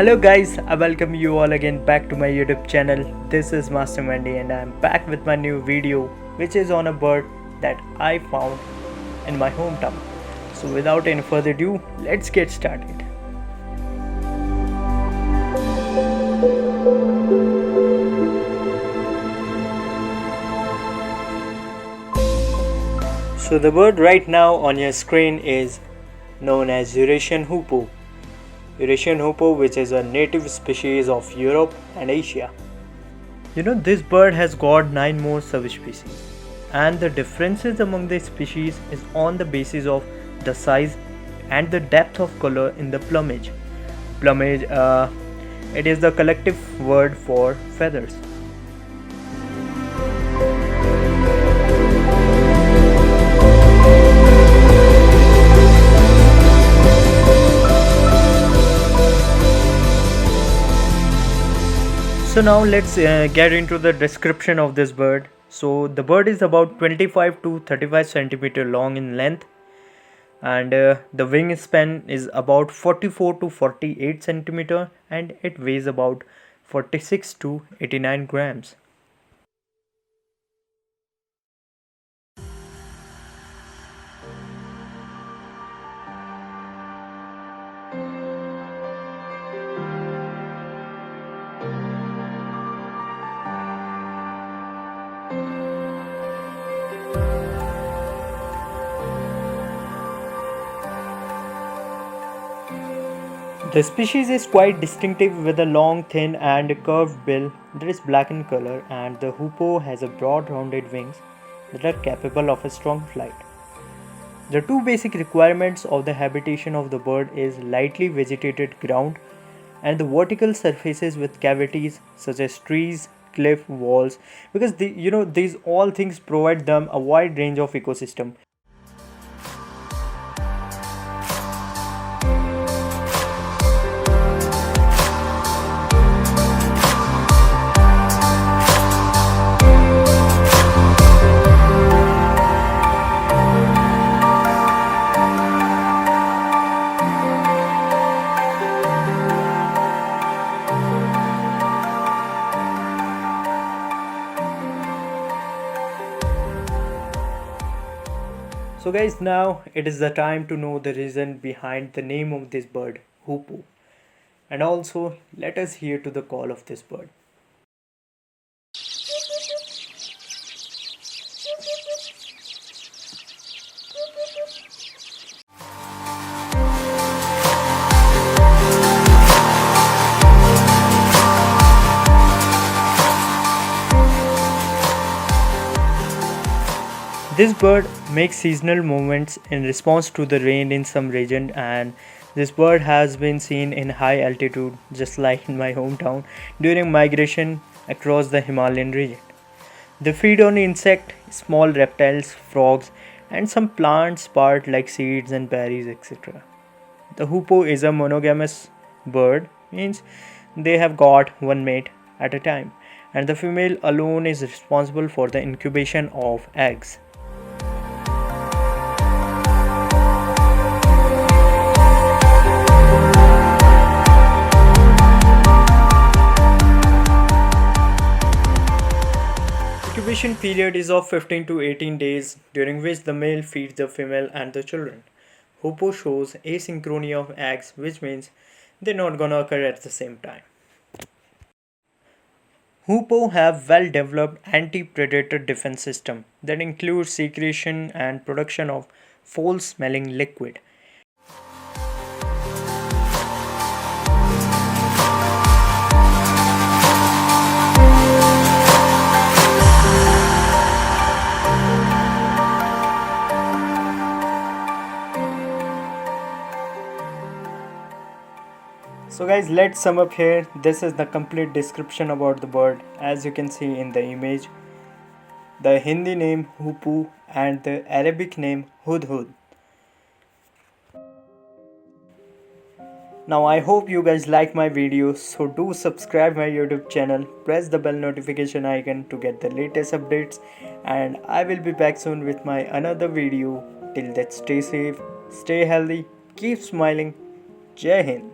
Hello guys, I welcome you all again back to my YouTube channel. This is Master Mandy and I am back with my new video which is on a bird that I found in my hometown. So without any further ado, let's get started. So the bird right now on your screen is known as Eurasian Hoopoe. Eurasian Hoopoe, which is a native species of Europe and Asia. This bird has got 9 more subspecies, and the differences among the species is on the basis of the size and the depth of color in the plumage. Plumage, it is the collective word for feathers. So now let's get into the description of this bird. So the bird is about 25 to 35 centimeter long in length, and the wingspan is about 44 to 48 centimeter, and it weighs about 46 to 89 grams. The species is quite distinctive with a long, thin and curved bill that is black in color, and the hoopoe has a broad rounded wings that are capable of a strong flight. The two basic requirements of the habitation of the bird is lightly vegetated ground and the vertical surfaces with cavities such as trees, cliff walls, because these all things provide them a wide range of ecosystem. So guys, now it is the time to know the reason behind the name of this bird, Hoopoe. And also, let us hear to the call of this bird. This bird makes seasonal movements in response to the rain in some region, and this bird has been seen in high altitude just like in my hometown during migration across the Himalayan region. They feed on insects, small reptiles, frogs and some plants part like seeds and berries, etc. The hoopoe is a monogamous bird, means they have got one mate at a time, and the female alone is responsible for the incubation of eggs. Incubation period is of 15 to 18 days, during which the male feeds the female and the children. Hoopoe shows asynchrony of eggs, which means they're not gonna occur at the same time. Hoopoe have well-developed anti-predator defense system that includes secretion and production of foul-smelling liquid. So guys, let's sum up here. This is the complete description about the bird. As you can see in the image, the Hindi name Hoopoe and the Arabic name Hudhud. Now I hope you guys like my videos, so do subscribe my YouTube channel, press the bell notification icon to get the latest updates, and I will be back soon with my another video. Till that, stay safe, stay healthy, keep smiling. Jai Hind.